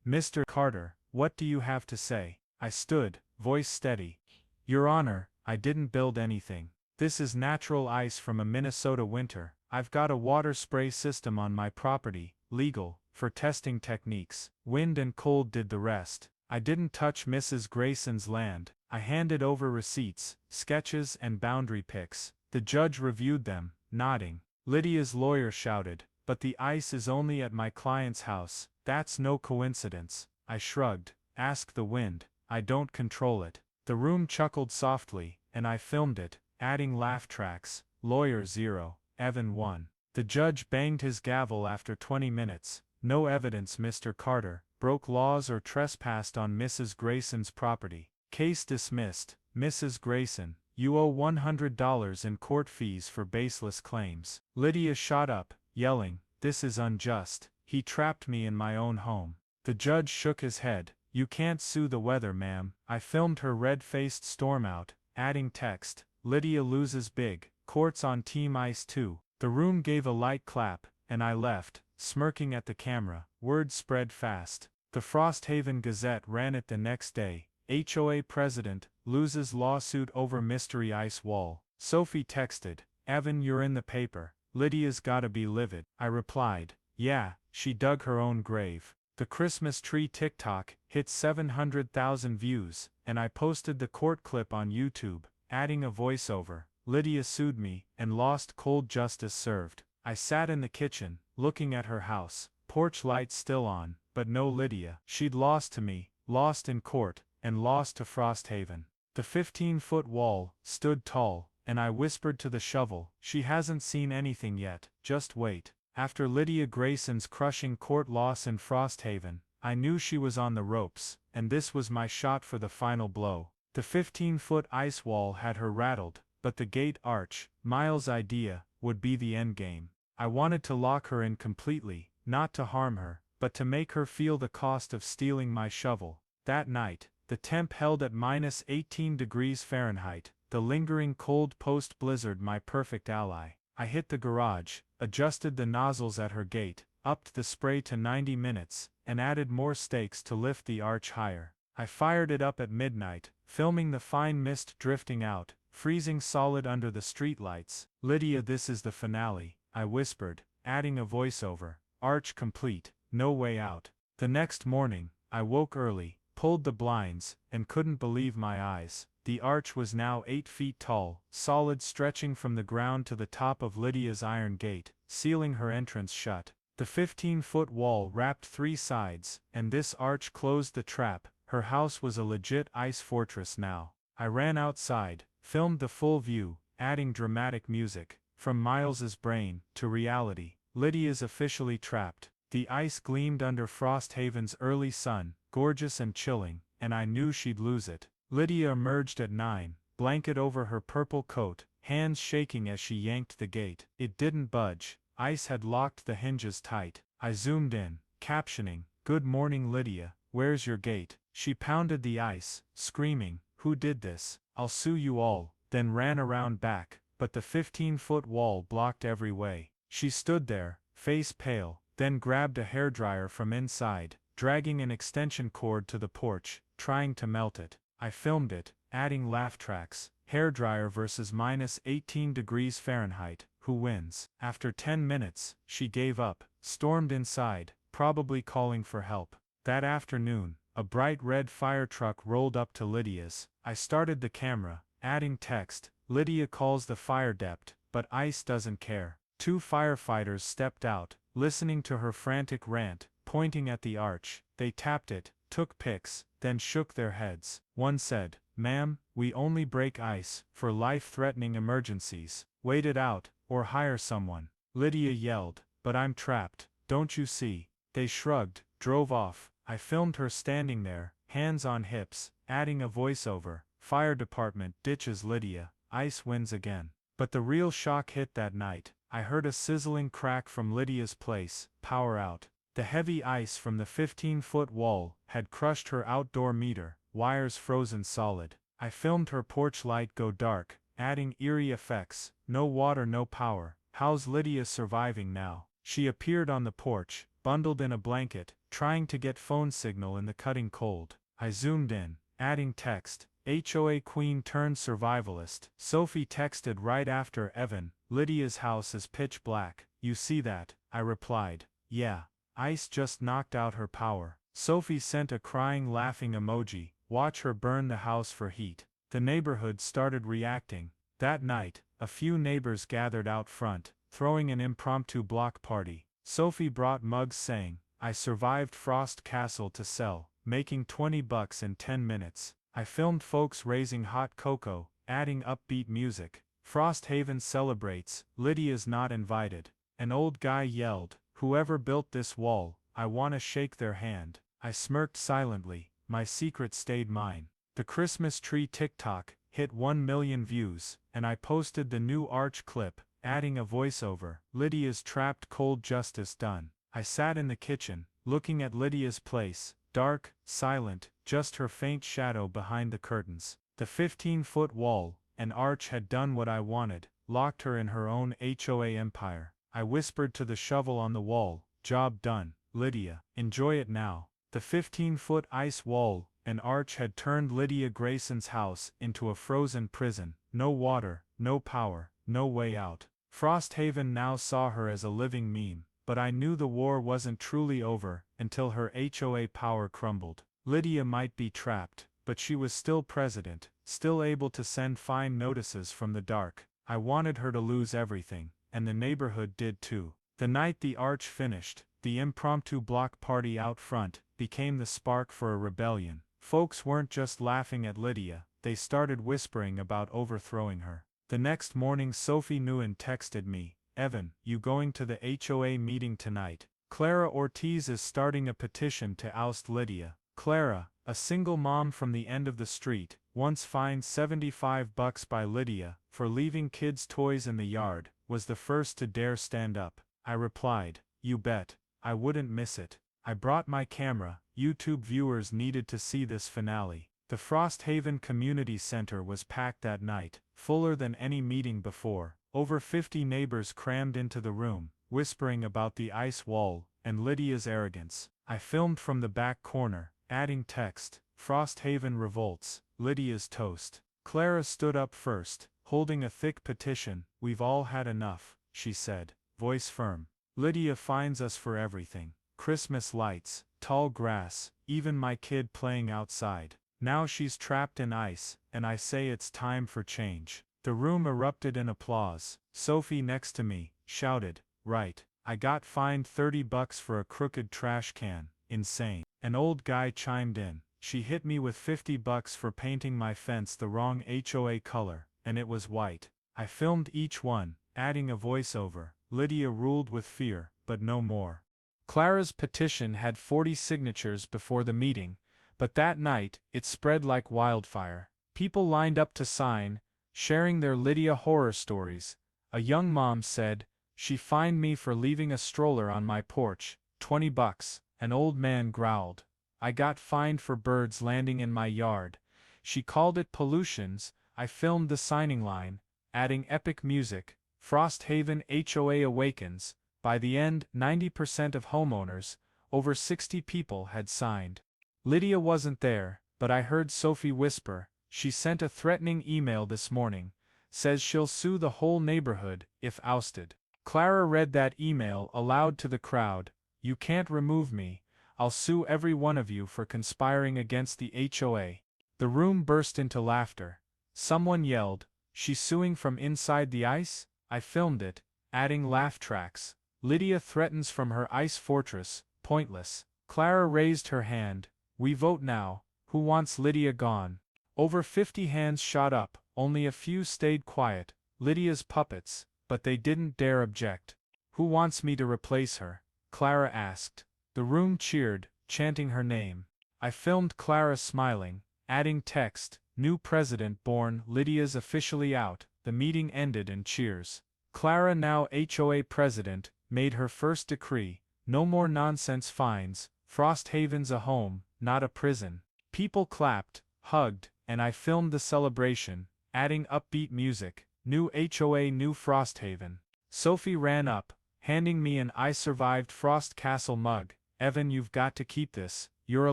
Speaker 1: Mr. Carter, what do you have to say? I stood, voice steady. Your Honor, I didn't build anything. This is natural ice from a Minnesota winter. I've got a water spray system on my property, legal, for testing techniques. Wind and cold did the rest. I didn't touch Mrs. Grayson's land. I handed over receipts, sketches, and boundary pics. The judge reviewed them, nodding. Lydia's lawyer shouted, but the ice is only at my client's house. That's no coincidence. I shrugged. Ask the wind. I don't control it. The room chuckled softly, and I filmed it, adding laugh tracks. Lawyer 0, Evan 1. The judge banged his gavel after 20 minutes. No evidence, Mr. Carter. Broke laws or trespassed on Mrs. Grayson's property. Case dismissed. Mrs. Grayson, you owe $100 in court fees for baseless claims. Lydia shot up, yelling, this is unjust. He trapped me in my own home. The judge shook his head. You can't sue the weather, ma'am. I filmed her red-faced storm out, adding text. Lydia loses big. Court's on Team Ice 2. The room gave a light clap, and I left, smirking at the camera. Word spread fast. The Frosthaven Gazette ran it the next day. HOA president loses lawsuit over mystery ice wall. Sophie texted, Evan, you're in the paper. Lydia's gotta be livid. I replied, yeah, she dug her own grave. The Christmas tree TikTok hit 700,000 views, and I posted the court clip on YouTube, adding a voiceover. Lydia sued me, and lost cold justice served. I sat in the kitchen, looking at her house, porch lights still on, but no Lydia. She'd lost to me, lost in court, and lost to Frosthaven. The 15-foot wall stood tall, and I whispered to the shovel, she hasn't seen anything yet, just wait. After Lydia Grayson's crushing court loss in Frosthaven, I knew she was on the ropes, and this was my shot for the final blow. The 15-foot ice wall had her rattled, but the gate arch, Miles' idea, would be the endgame. I wanted to lock her in completely, not to harm her, but to make her feel the cost of stealing my shovel. That night, the temp held at -18 degrees Fahrenheit, the lingering cold post-blizzard my perfect ally. I hit the garage, adjusted the nozzles at her gate, upped the spray to 90 minutes, and added more stakes to lift the arch higher. I fired it up at midnight, filming the fine mist drifting out, freezing solid under the streetlights. Lydia, this is the finale, I whispered, adding a voiceover. Arch complete, no way out. The next morning, I woke early, pulled the blinds, and couldn't believe my eyes. The arch was now 8 feet tall, solid, stretching from the ground to the top of Lydia's iron gate, sealing her entrance shut. The 15-foot wall wrapped 3 sides, and this arch closed the trap. Her house was a legit ice fortress now. I ran outside, filmed the full view, adding dramatic music. From Miles's brain to reality, Lydia's officially trapped. The ice gleamed under Frosthaven's early sun, gorgeous and chilling, and I knew she'd lose it. Lydia emerged at 9, blanket over her purple coat, hands shaking as she yanked the gate. It didn't budge. Ice had locked the hinges tight. I zoomed in, captioning, "Good morning, Lydia, where's your gate?" She pounded the ice, screaming, "Who did this? I'll sue you all," then ran around back, but the 15-foot wall blocked every way. She stood there, face pale, then grabbed a hairdryer from inside, dragging an extension cord to the porch, trying to melt it. I filmed it, adding laugh tracks. Hairdryer versus -18 degrees Fahrenheit. who wins? After 10 minutes, she gave up, stormed inside, probably calling for help. That afternoon, a bright red fire truck rolled up to Lydia's. I started the camera, adding text. Lydia calls the fire dept, but ICE doesn't care. 2 firefighters stepped out, listening to her frantic rant, pointing at the arch. They tapped it, took pics, then shook their heads. One said, "Ma'am, we only break ice for life-threatening emergencies. Wait it out, or hire someone." Lydia yelled, "But I'm trapped, don't you see?" They shrugged, drove off. I filmed her standing there, hands on hips, adding a voiceover. Fire department ditches Lydia, ICE wins again. But the real shock hit that night. I heard a sizzling crack from Lydia's place, power out. The heavy ice from the 15-foot wall had crushed her outdoor meter, wires frozen solid. I filmed her porch light go dark, adding eerie effects. No water, no power. How's Lydia surviving now? She appeared on the porch, bundled in a blanket, trying to get phone signal in the cutting cold. I zoomed in, adding text. HOA queen turned survivalist. Sophie texted right after Evan, "Lydia's house is pitch black. You see that?" I replied, "Yeah. ICE just knocked out her power." Sophie sent a crying laughing emoji. "Watch her burn the house for heat." The neighborhood started reacting. That night, a few neighbors gathered out front, throwing an impromptu block party. Sophie brought mugs saying, "I survived Frost Castle to sell, making $20 in 10 minutes. I filmed folks raising hot cocoa, adding upbeat music. Frosthaven celebrates, Lydia's not invited." An old guy yelled, "Whoever built this wall, I wanna shake their hand." I smirked silently, my secret stayed mine. The Christmas tree TikTok hit 1 million views, and I posted the new arch clip, adding a voiceover. "Lydia's trapped, cold justice done." I sat in the kitchen, looking at Lydia's place, dark, silent, just her faint shadow behind the curtains. The 15-foot wall, an arch had done what I wanted, locked her in her own HOA empire. I whispered to the shovel on the wall, "Job done, Lydia, enjoy it now." The 15-foot ice wall, an arch had turned Lydia Grayson's house into a frozen prison. No water, no power, no way out. Frosthaven now saw her as a living meme, but I knew the war wasn't truly over until her HOA power crumbled. Lydia might be trapped, but she was still president, still able to send fine notices from the dark. I wanted her to lose everything, and the neighborhood did too. The night the arch finished, the impromptu block party out front became the spark for a rebellion. Folks weren't just laughing at Lydia, they started whispering about overthrowing her. The next morning Sophie Nguyen texted me, "Evan, you going to the HOA meeting tonight? Clara Ortiz is starting a petition to oust Lydia." Clara, a single mom from the end of the street, once fined $75 by Lydia for leaving kids' toys in the yard, was the first to dare stand up. I replied, "You bet, I wouldn't miss it." I brought my camera. YouTube viewers needed to see this finale. The Frosthaven Community Center was packed that night, fuller than any meeting before. Over 50 neighbors crammed into the room, whispering about the ice wall and Lydia's arrogance. I filmed from the back corner, adding text, "Frosthaven revolts, Lydia's toast." Clara stood up first, holding a thick petition. "We've all had enough," she said, voice firm. "Lydia finds us for everything. Christmas lights, tall grass, even my kid playing outside. Now she's trapped in ice, and I say it's time for change." The room erupted in applause. Sophie next to me shouted, "Right, I got fined $30 for a crooked trash can, insane." An old guy chimed in, "She hit me with $50 for painting my fence the wrong HOA color, and it was white." I filmed each one, adding a voiceover. Lydia ruled with fear, but no more. Clara's petition had 40 signatures before the meeting, but that night, it spread like wildfire. People lined up to sign, sharing their Lydia horror stories. A young mom said, "She fined me for leaving a stroller on my porch, $20. An old man growled, "I got fined for birds landing in my yard. She called it pollutions." I filmed the signing line, adding epic music. Frosthaven HOA awakens. By the end, 90% of homeowners, over 60 people had signed. Lydia wasn't there, but I heard Sophie whisper, "She sent a threatening email this morning, says she'll sue the whole neighborhood if ousted. Clara read that email aloud to the crowd. You can't remove me. I'll sue every one of you for conspiring against the HOA. The room burst into laughter. Someone yelled, she's suing from inside the ice? I filmed it, adding laugh tracks. Lydia threatens from her ice fortress, pointless. Clara raised her hand. We vote now. Who wants Lydia gone? Over 50 hands shot up, only a few stayed quiet, Lydia's puppets, but they didn't dare object. Who wants me to replace her? Clara asked. The room cheered, chanting her name. I filmed Clara smiling, adding text, new president born, Lydia's officially out. The meeting ended in cheers. Clara, now HOA president, made her first decree. No more nonsense fines. Frosthaven's a home, not a prison. People clapped, hugged, and I filmed the celebration, adding upbeat music. New HOA, new Frosthaven. Sophie ran up, handing me an I Survived Frost Castle mug. Evan, you've got to keep this, you're a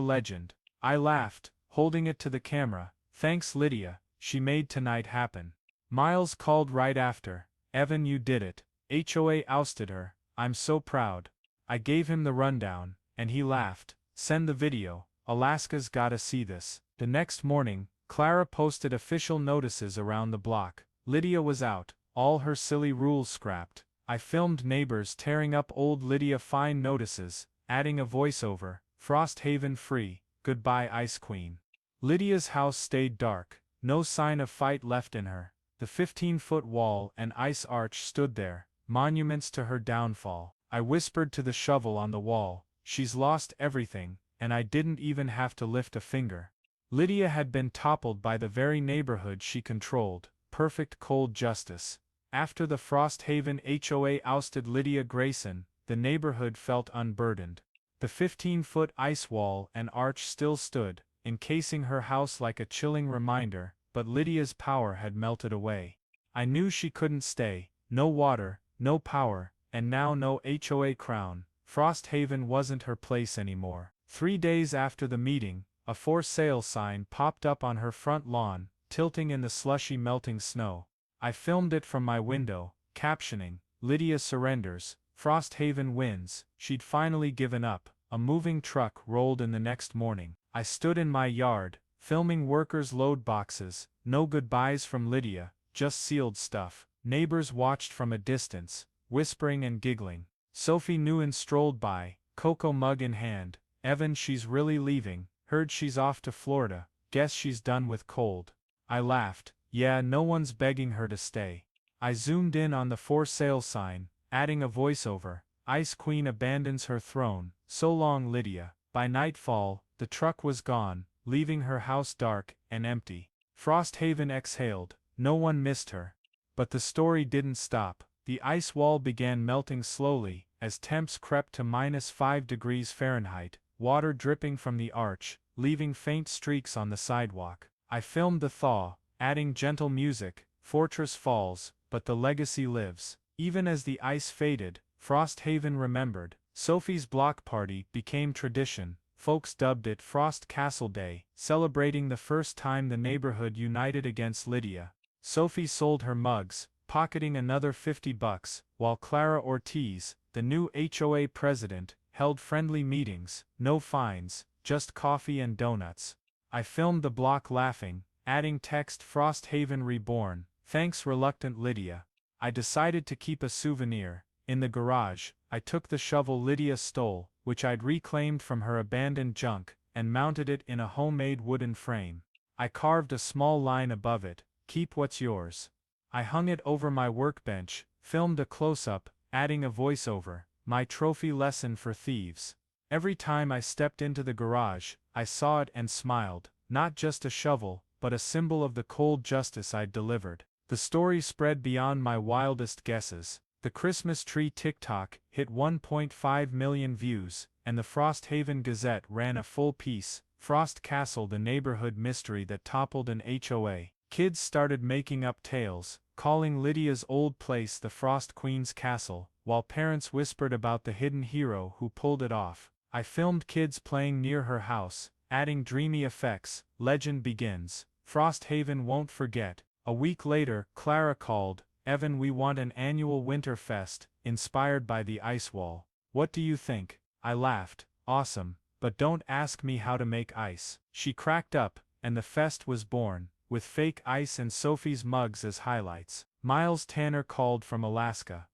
Speaker 1: legend. I laughed, holding it to the camera. Thanks, Lydia, she made tonight happen. Miles called right after. Evan, you did it. HOA ousted her. I'm so proud. I gave him the rundown, and he laughed. Send the video. Alaska's gotta see this. The next morning, Clara posted official notices around the block. Lydia was out, all her silly rules scrapped. I filmed neighbors tearing up old Lydia fine notices, adding a voiceover. Frosthaven free, goodbye Ice Queen. Lydia's house stayed dark, no sign of fight left in her. The 15-foot wall and ice arch stood there, monuments to her downfall. I whispered to the shovel on the wall, she's lost everything, and I didn't even have to lift a finger. Lydia had been toppled by the very neighborhood she controlled. Perfect cold justice. After the Frosthaven HOA ousted Lydia Grayson, the neighborhood felt unburdened. The 15-foot ice wall and arch still stood, encasing her house like a chilling reminder, but Lydia's power had melted away. I knew she couldn't stay. No water, no power, and now no HOA crown. Frosthaven wasn't her place anymore. 3 days after the meeting, a for sale sign popped up on her front lawn, tilting in the slushy melting snow. I filmed it from my window, captioning, Lydia surrenders, Frosthaven wins. She'd finally given up. A moving truck rolled in the next morning. I stood in my yard, filming workers load boxes. No goodbyes from Lydia, just sealed stuff. Neighbors watched from a distance, whispering and giggling. Sophie knew and strolled by, cocoa mug in hand. Evan, she's really leaving. Heard she's off to Florida. Guess she's done with cold. I laughed. Yeah, no one's begging her to stay. I zoomed in on the for sale sign, adding a voiceover. Ice Queen abandons her throne. So long, Lydia. By nightfall, the truck was gone, leaving her house dark and empty. Frosthaven exhaled. No one missed her. But the story didn't stop. The ice wall began melting slowly, as temps crept to -5 degrees Fahrenheit, water dripping from the arch, leaving faint streaks on the sidewalk. I filmed the thaw, adding gentle music. Fortress falls, but the legacy lives. Even as the ice faded, Frosthaven remembered. Sophie's block party became tradition. Folks dubbed it Frost Castle Day, celebrating the first time the neighborhood united against Lydia. Sophie sold her mugs, pocketing another $50, while Clara Ortiz, the new HOA president, held friendly meetings. No fines, just coffee and donuts. I filmed the block laughing, adding text Frosthaven reborn. Thanks, reluctant Lydia. I decided to keep a souvenir. In the garage, I took the shovel Lydia stole, which I'd reclaimed from her abandoned junk, and mounted it in a homemade wooden frame. I carved a small line above it, keep what's yours. I hung it over my workbench, filmed a close-up, adding a voiceover, my trophy lesson for thieves. Every time I stepped into the garage, I saw it and smiled, not just a shovel, but a symbol of the cold justice I'd delivered. The story spread beyond my wildest guesses. The Christmas tree TikTok hit 1.5 million views, and the Frosthaven Gazette ran a full piece, Frost Castle, the neighborhood mystery that toppled an HOA. Kids started making up tales, calling Lydia's old place the Frost Queen's Castle, while parents whispered about the hidden hero who pulled it off. I filmed kids playing near her house, adding dreamy effects. Legend begins. Frosthaven won't forget. A week later, Clara called, "Evan, we want an annual winter fest, inspired by the ice wall. What do you think?" I laughed, "Awesome, but don't ask me how to make ice." She cracked up, and the fest was born, with fake ice and Sophie's mugs as highlights. Miles Tanner called from Alaska.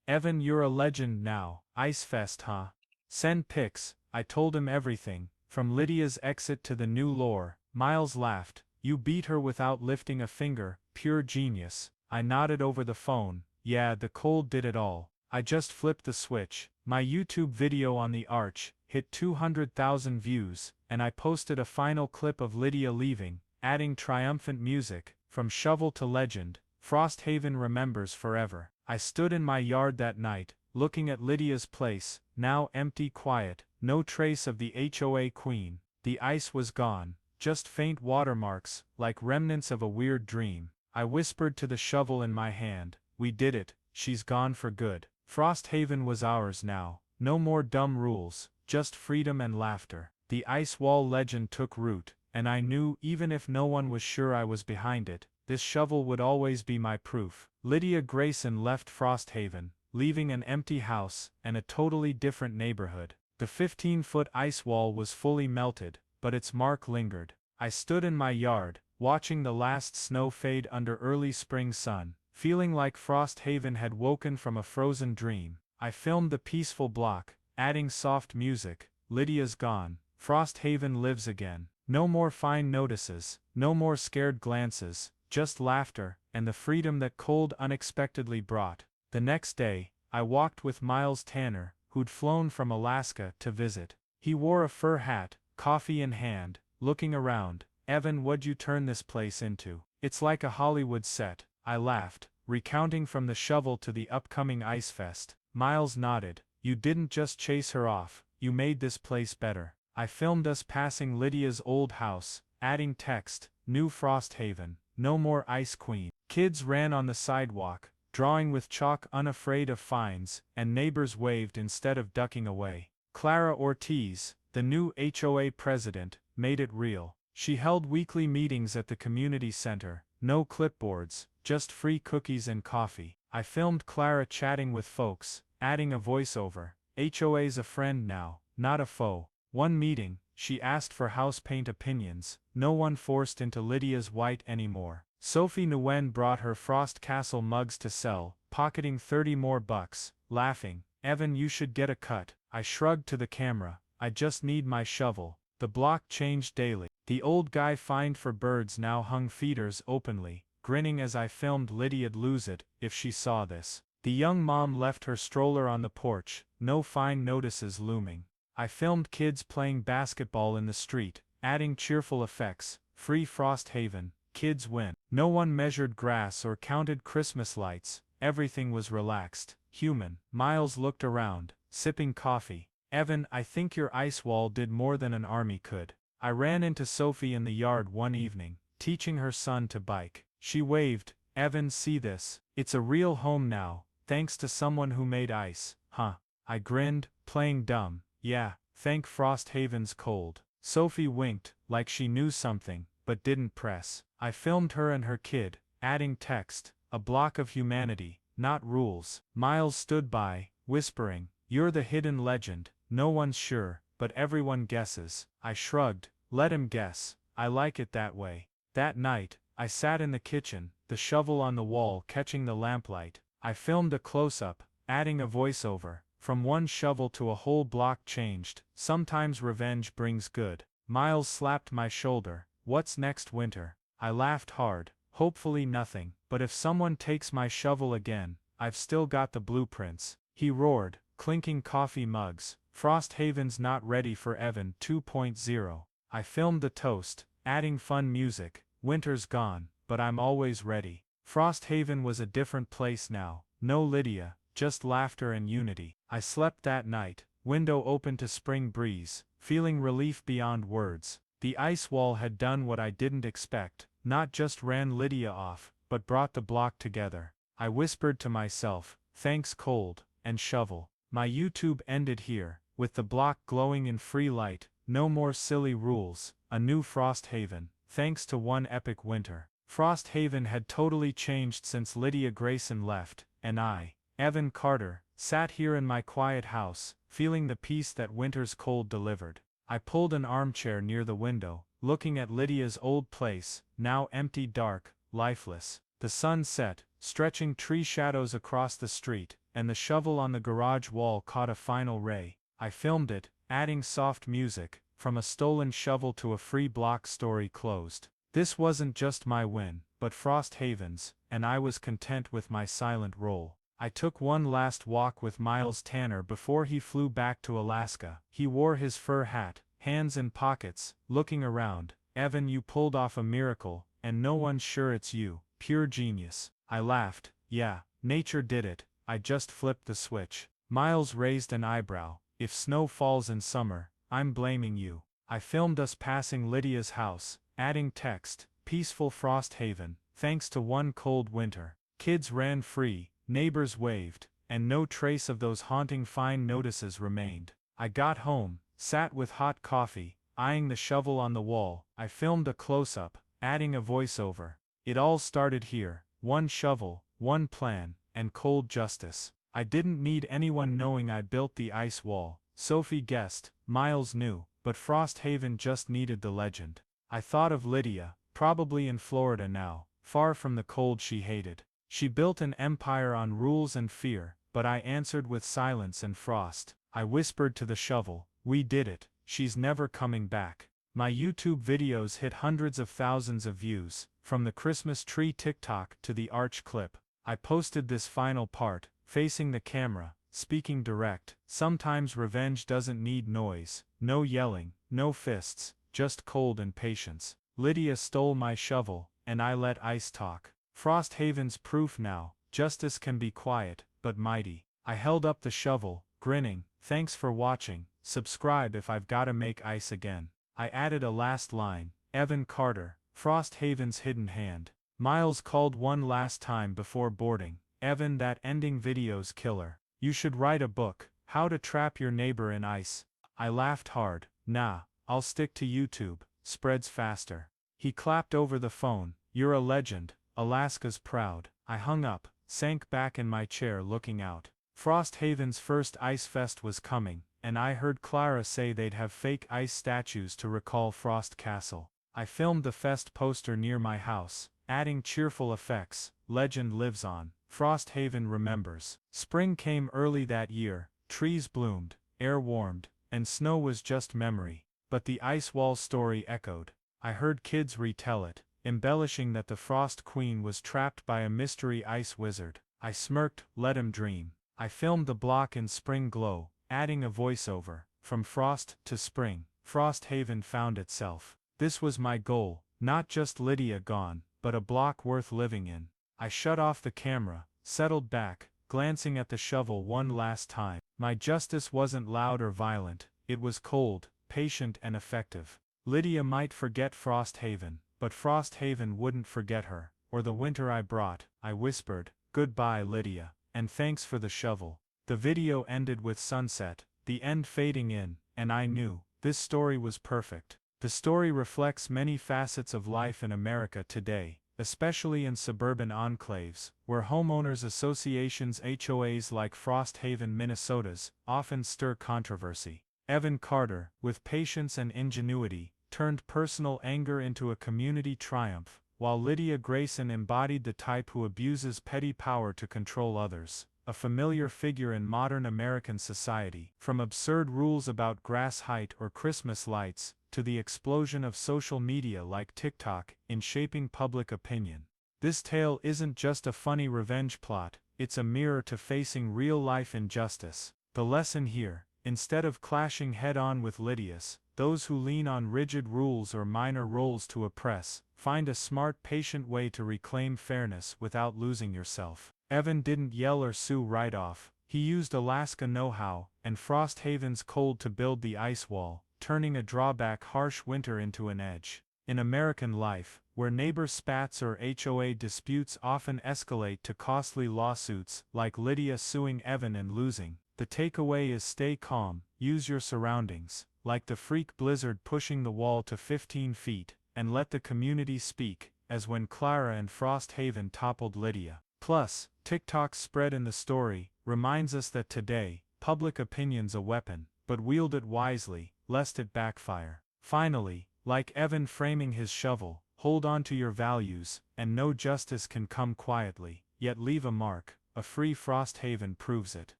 Speaker 1: "Evan, you're a legend now. Ice fest, huh? Send pics." I told him everything, from Lydia's exit to the new lore. Miles laughed. "You beat her without lifting a finger, pure genius." I nodded over the phone. "Yeah, the cold did it all. I just flipped the switch." My YouTube video on the arch hit 200,000 views, and I posted a final clip of Lydia leaving, adding triumphant music. From shovel to legend, Frosthaven remembers forever. I stood in my yard that night, looking at Lydia's place, now empty, quiet, no trace of the HOA queen. The ice was gone, just faint watermarks, like remnants of a weird dream. I whispered to the shovel in my hand, "We did it, she's gone for good." Frosthaven was ours now, no more dumb rules, just freedom and laughter. The ice wall legend took root, and I knew, even if no one was sure I was behind it, this shovel would always be my proof. Lydia Grayson left Frosthaven, leaving an empty house and a totally different neighborhood. The 15-foot ice wall was fully melted, but its mark lingered. I stood in my yard, watching the last snow fade under early spring sun, feeling like Frosthaven had woken from a frozen dream. I filmed the peaceful block, adding soft music. Lydia's gone, Frosthaven lives again. No more fine notices, no more scared glances, just laughter, and the freedom that cold unexpectedly brought. The next day, I walked with Miles Tanner, who'd flown from Alaska to visit. He wore a fur hat, coffee in hand, looking around. "Evan, what'd you turn this place into? It's like a Hollywood set." I laughed, recounting from the shovel to the upcoming ice fest. Miles nodded. "You didn't just chase her off, you made this place better." I filmed us passing Lydia's old house, adding text, "New Frosthaven, no more Ice Queen." Kids ran on the sidewalk, drawing with chalk, unafraid of fines, and neighbors waved instead of ducking away. Clara Ortiz, the new HOA president, made it real. She held weekly meetings at the community center, no clipboards, just free cookies and coffee. I filmed Clara chatting with folks, adding a voiceover. "HOA's a friend now, not a foe." One meeting, she asked for house paint opinions. No one forced into Lydia's white anymore. Sophie Nguyen brought her Frost Castle mugs to sell, pocketing 30 more bucks, laughing. "Evan, you should get a cut." I shrugged to the camera. "I just need my shovel." The block changed daily. The old guy fined for birds now hung feeders openly, grinning as I filmed Lydia'd lose it if she saw this. The young mom left her stroller on the porch, no fine notices looming. I filmed kids playing basketball in the street, adding cheerful effects. Free Frosthaven, kids win. No one measured grass or counted Christmas lights, everything was relaxed, human. Miles looked around, sipping coffee. "Evan, I think your ice wall did more than an army could." I ran into Sophie in the yard one evening, teaching her son to bike. She waved. "Evan, see this? It's a real home now, thanks to someone who made ice." "Huh?" I grinned, playing dumb. "Yeah, thank Frosthaven's cold." Sophie winked, like she knew something, but didn't press. I filmed her and her kid, adding text, "A block of humanity, not rules." Miles stood by, whispering, "You're the hidden legend, no one's sure, but everyone guesses." I shrugged, "Let him guess, I like it that way." That night, I sat in the kitchen, the shovel on the wall catching the lamplight. I filmed a close-up, adding a voiceover. From one shovel to a whole block changed. Sometimes revenge brings good. Miles slapped my shoulder. "What's next winter?" I laughed hard. "Hopefully nothing, but if someone takes my shovel again, I've still got the blueprints." He roared, clinking coffee mugs. "Frosthaven's not ready for Evan 2.0. I filmed the toast, adding fun music. "Winter's gone, but I'm always ready." Frosthaven was a different place now. No Lydia, just laughter and unity. I slept that night, window open to spring breeze, feeling relief beyond words. The ice wall had done what I didn't expect, not just ran Lydia off, but brought the block together. I whispered to myself, "Thanks cold, and shovel." My YouTube ended here, with the block glowing in free light. No more silly rules, a new Frosthaven, thanks to one epic winter. Frosthaven had totally changed since Lydia Grayson left, and I, Evan Carter, sat here in my quiet house, feeling the peace that winter's cold delivered. I pulled an armchair near the window, looking at Lydia's old place, now empty, dark, lifeless. The sun set, stretching tree shadows across the street, and the shovel on the garage wall caught a final ray. I filmed it, adding soft music, from a stolen shovel to a free block. Story closed. This wasn't just my win, but Frosthaven's, and I was content with my silent role. I took one last walk with Miles Tanner before he flew back to Alaska. He wore his fur hat, hands in pockets, looking around. Evan, you pulled off a miracle, and no one's sure it's you. Pure genius. I laughed. Yeah, nature did it, I just flipped the switch. Miles raised an eyebrow. If snow falls in summer, I'm blaming you. I filmed us passing Lydia's house, adding text, peaceful Frosthaven, thanks to one cold winter. Kids ran free, neighbors waved, and no trace of those haunting fine notices remained. I got home, sat with hot coffee, eyeing the shovel on the wall. I filmed a close-up, adding a voiceover. It all started here, one shovel, one plan, and cold justice. I didn't need anyone knowing I built the ice wall. Sophie guessed, Miles knew, but Frosthaven just needed the legend. I thought of Lydia, probably in Florida now, far from the cold she hated. She built an empire on rules and fear, but I answered with silence and frost. I whispered to the shovel, we did it, she's never coming back. My YouTube videos hit hundreds of thousands of views, from the Christmas tree TikTok to the Arch clip. I posted this final part, facing the camera, speaking direct. Sometimes revenge doesn't need noise, no yelling, no fists, just cold and patience. Lydia stole my shovel, and I let ice talk. Frosthaven's proof now, justice can be quiet, but mighty. I held up the shovel, grinning. Thanks for watching, subscribe if I've gotta make ice again. I added a last line, Evan Carter, Frosthaven's hidden hand. Miles called one last time before boarding. Evan, that ending video's killer. You should write a book, How to Trap Your Neighbor in Ice. I laughed hard. Nah, I'll stick to YouTube, spreads faster. He clapped over the phone. You're a legend, Alaska's proud. I hung up, sank back in my chair looking out. Frosthaven's first Ice Fest was coming, and I heard Clara say they'd have fake ice statues to recall Frost Castle. I filmed the fest poster near my house, adding cheerful effects. Legend lives on. Frosthaven remembers. Spring came early that year, trees bloomed, air warmed, and snow was just memory. But the ice wall story echoed. I heard kids retell it, embellishing that the Frost Queen was trapped by a mystery ice wizard. I smirked, let him dream. I filmed the block in spring glow, adding a voiceover. From frost to spring, Frosthaven found itself. This was my goal, not just Lydia gone, but a block worth living in. I shut off the camera, settled back, glancing at the shovel one last time. My justice wasn't loud or violent, it was cold, patient and effective. Lydia might forget Frosthaven, but Frosthaven wouldn't forget her, or the winter I brought. I whispered, goodbye Lydia, and thanks for the shovel. The video ended with sunset, the end fading in, and I knew, this story was perfect. The story reflects many facets of life in America today, especially in suburban enclaves, where homeowners associations HOAs like Frosthaven, Minnesota's, often stir controversy. Evan Carter, with patience and ingenuity, turned personal anger into a community triumph, while Lydia Grayson embodied the type who abuses petty power to control others. A familiar figure in modern American society, from absurd rules about grass height or Christmas lights, to the explosion of social media like TikTok in shaping public opinion. This tale isn't just a funny revenge plot, it's a mirror to facing real-life injustice. The lesson here, instead of clashing head-on with Lydia's, those who lean on rigid rules or minor roles to oppress, find a smart, patient way to reclaim fairness without losing yourself. Evan didn't yell or sue right off. He used Alaska know-how and Frosthaven's cold to build the ice wall, turning a drawback harsh winter into an edge. In American life, where neighbor spats or HOA disputes often escalate to costly lawsuits, like Lydia suing Evan and losing, the takeaway is stay calm, use your surroundings, like the freak blizzard pushing the wall to 15 feet, and let the community speak. as when Clara and Frosthaven toppled Lydia. Plus, TikTok's spread in the story reminds us that today, public opinion's a weapon, but wield it wisely, lest it backfire. Finally, like Evan framing his shovel, hold on to your values, and know justice can come quietly, yet leave a mark. A free Frosthaven proves it.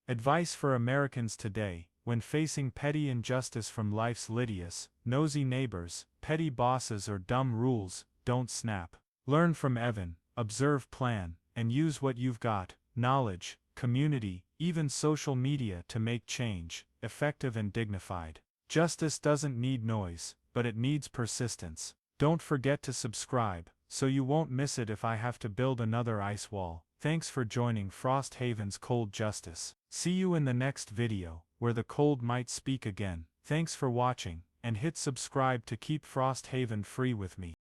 Speaker 1: Advice for Americans today: when facing petty injustice from life's Lydias, nosy neighbors, petty bosses or dumb rules, don't snap. Learn from Evan, observe, plan, and use what you've got: knowledge, community, even social media to make change effective and dignified. Justice doesn't need noise, but it needs persistence. Don't forget to subscribe, so you won't miss it if I have to build another ice wall. Thanks for joining Frosthaven's Cold Justice. See you in the next video, where the cold might speak again. Thanks for watching, and hit subscribe to keep Frosthaven free with me.